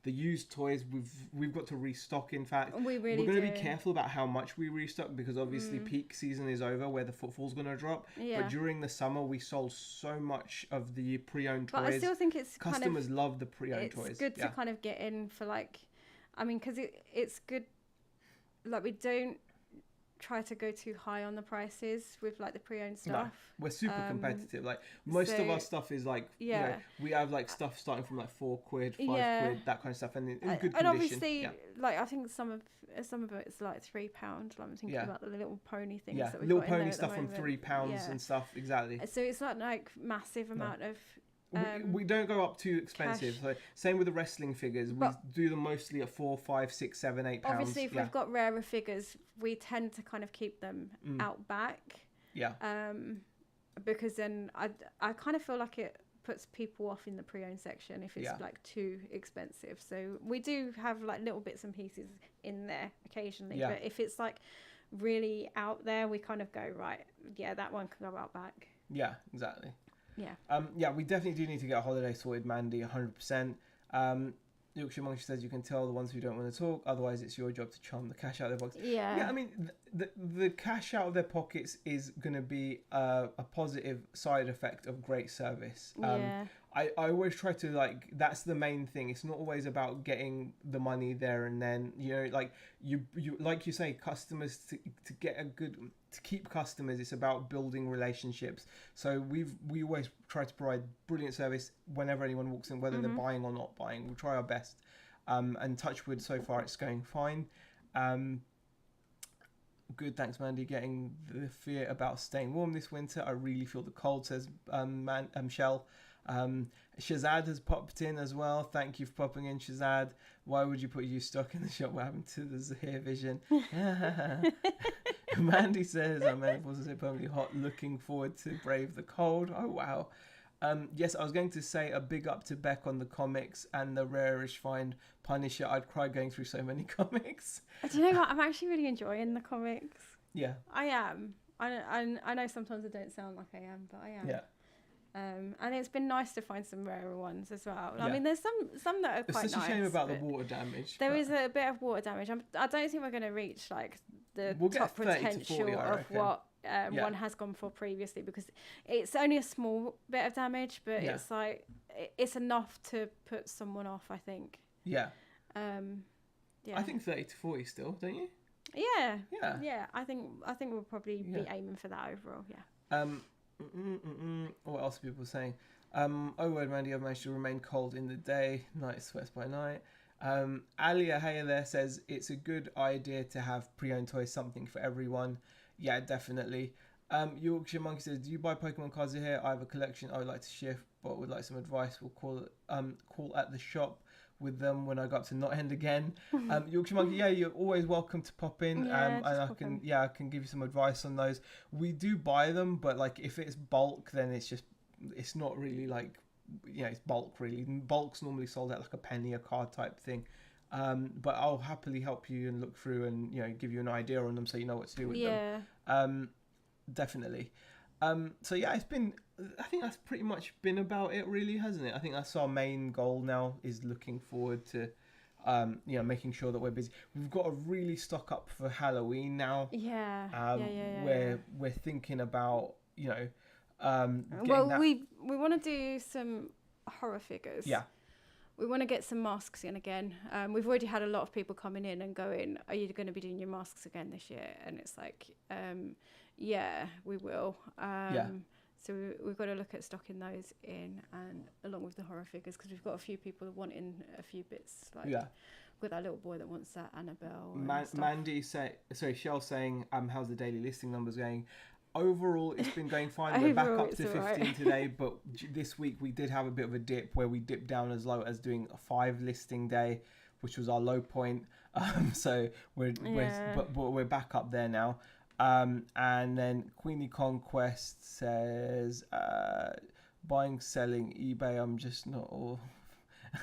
The used toys, we've got to restock. In fact, we're going to be careful about how much we restock, because obviously peak season is over, where the footfall's going to drop. But during the summer, we sold so much of the pre-owned toys. But I still think it's customers love the pre-owned toys. It's good to kind of get in for like, I mean, because it's good, like, we don't try to go too high on the prices with like the pre-owned stuff. No, we're super competitive. Like, most of our stuff is like, you know, we have like stuff starting from like 4 quid, 5 quid, that kind of stuff, and in good condition. And obviously, like, I think some of it's like £3. Like, I'm thinking about the little pony things. Yeah, that we've little got pony stuff from £3 and stuff. Exactly. So it's not like massive amount of. We don't go up too expensive. So same with the wrestling figures. We do them mostly at 4, 5, 6, 7, 8 pounds. Obviously, if we've got rarer figures, we tend to kind of keep them out back. Because then I kind of feel like it puts people off in the pre-owned section if it's like too expensive. So we do have like little bits and pieces in there occasionally. But if it's like really out there, we kind of go, right, that one can go out back. Yeah, exactly. We definitely do need to get a holiday sorted, Mandy, 100%. Yorkshire Monkey says you can tell the ones who don't want to talk, otherwise it's your job to charm the cash out of their pockets. I mean, the cash out of their pockets is going to be a positive side effect of great service. I always try to, like, that's the main thing. It's not always about getting the money there and then, you know, like you like you say, customers to get a good, to keep customers, it's about building relationships. So we always try to provide brilliant service whenever anyone walks in, whether they're buying or not buying. We try our best. And touch wood, so far it's going fine. Good, thanks, Mandy. Getting the fear about staying warm this winter. I really feel the cold, says Shell. Shazad has popped in as well. Thank you for popping in, Shazad. Why would you put used stock in the shop? What happened to the Zaheer vision? Mandy says, I'm menopause is permanently hot. Looking forward to brave the cold. Oh, wow. Yes, I was going to say a big up to Beck on the comics and the rarish find Punisher. I'd cry going through so many comics. Do you know what? I'm actually really enjoying the comics. Yeah. I am. I know sometimes I don't sound like I am, but I am. Yeah. And it's been nice to find some rarer ones as well. Yeah. I mean, there's some that are quite nice. It's such a shame about the water damage. There is a bit of water damage. I don't think we're going to reach like the top potential 40, of what one has gone for previously, because it's only a small bit of damage, but it's like it's enough to put someone off, I think. Yeah. Yeah. I think 30 to 40 still, don't you? Yeah. Yeah. Yeah. I think we'll probably be aiming for that overall. Yeah. What else are people saying? Oh, word, Mandy, I've managed to remain cold in the day. Night sweats by night. Alia Haya there says it's a good idea to have pre-owned toys, something for everyone. Yeah, definitely. Yorkshire Monkey says, do you buy Pokemon cards here? I have a collection I would like to shift, but would like some advice. We'll call at the shop with them when I go up to Notend again. Yorkshire Monkey, yeah, you're always welcome to pop in. And I can give you some advice on those. We do buy them, but like if it's bulk, then it's not really like, it's bulk really. Bulk's normally sold at like a penny a card type thing. But I'll happily help you and look through and give you an idea on them so you know what to do with them. Definitely. So yeah, I think that's pretty much been about it really, hasn't it? I think that's our main goal now, is looking forward to making sure that we're busy. We've got to really stock up for Halloween now. Where we're thinking about we want to do some horror figures. Yeah. We want to get some masks in again. We've already had a lot of people coming in and going, are you going to be doing your masks again this year? And it's like, yeah, we will. So we've got to look at stocking those in, and along with the horror figures, because we've got a few people wanting a few bits. Like, we've got that little boy that wants that Annabelle. Mandy Shell saying, how's the daily listing numbers going? Overall, it's been going fine. We're back up to 15 today, but this week we did have a bit of a dip where we dipped down as low as doing a 5 listing day, which was our low point. So we're back up there now. And then Queenie Conquest says, buying, selling, eBay. I'm just not all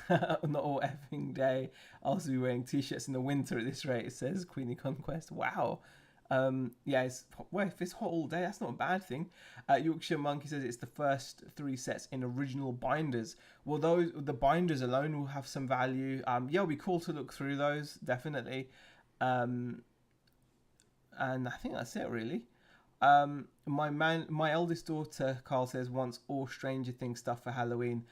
effing day. I'll also be wearing t-shirts in the winter at this rate. It says Queenie Conquest. Wow. If it's hot all day, that's not a bad thing. Yorkshire Monkey says it's the first 3 sets in original binders. Well, the binders alone will have some value. It'll be cool to look through those, definitely. And I think that's it, really. My eldest daughter, Carl, says wants all Stranger Things stuff for Halloween.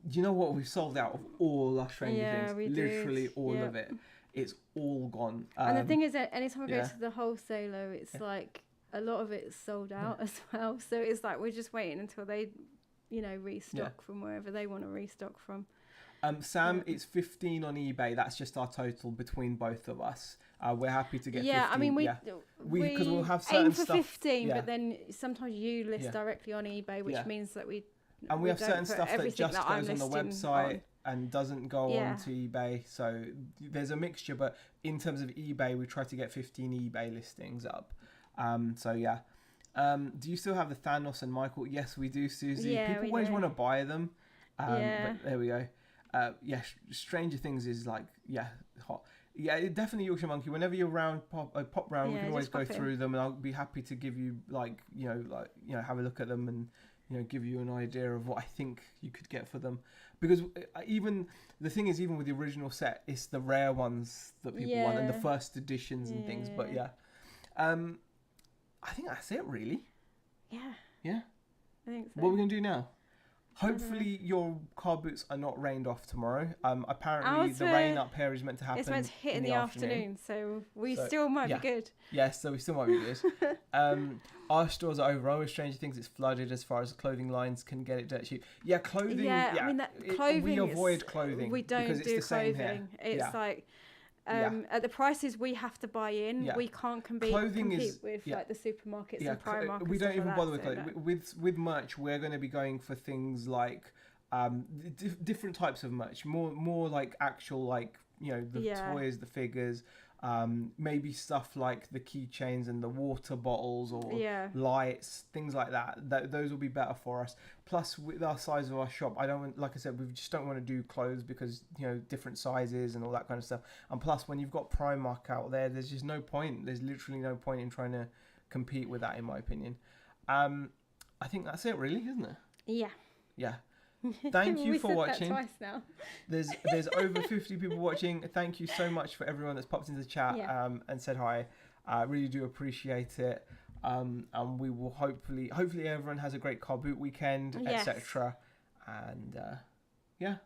Do you know what? We've sold out of all our Stranger Things. We literally did. all of it. It's all gone. And the thing is that anytime I go to the wholesaler, it's like a lot of it's sold out as well. So it's like we're just waiting until they, restock from wherever they want to restock from. Sam, it's 15 on eBay. That's just our total between both of us. We're happy to get 15. I mean, because we'll have certain aim for stuff. 15, but then sometimes you list directly on eBay, which means that we have certain stuff that just goes on the website and doesn't go on to eBay. So there's a mixture, but in terms of eBay, we try to get 15 eBay listings up. Do you still have the Thanos and Michael? Yes, we do, Susie. Yeah, people always want to buy them. But there we go. Stranger Things is like, hot. Yeah, definitely Yorkshire Monkey. Whenever you're around, pop round. We can always go through them, and I'll be happy to give you have a look at them and give you an idea of what I think you could get for them. Because even the thing is, even with the original set, it's the rare ones that people want and the first editions and things. But I think that's it, really. Yeah. I think so. What are we gonna do now? Hopefully your car boots are not rained off tomorrow. Apparently the rain up here is meant to happen. It's meant to hit in the afternoon, so we still might be good. Yes, so we still might be good. Our stores are over. With Stranger Things, it's flooded as far as clothing lines can get it dirt cheap. Yeah, clothing. Yeah, I mean clothing. We avoid clothing. We don't because do it's the clothing. Same here. It's like. At the prices we have to buy in, we can't compete with like the supermarkets and Primark. We don't even bother with clothing. With merch, we're going to be going for things like different types of merch, more like actual the toys, the figures. Maybe stuff like the keychains and the water bottles or lights, things like that. Those will be better for us. Plus, with our size of our shop, like I said, we just don't want to do clothes because different sizes and all that kind of stuff. And plus, when you've got Primark out there, there's just no point. There's literally no point in trying to compete with that, in my opinion. I think that's it, really, isn't it? Yeah. Yeah. Thank you We for said watching. That twice now. There's over 50 people watching. Thank you so much for everyone that's popped into the chat and said hi. I really do appreciate it. And we will hopefully everyone has a great car boot weekend, Yes. etc. And yeah.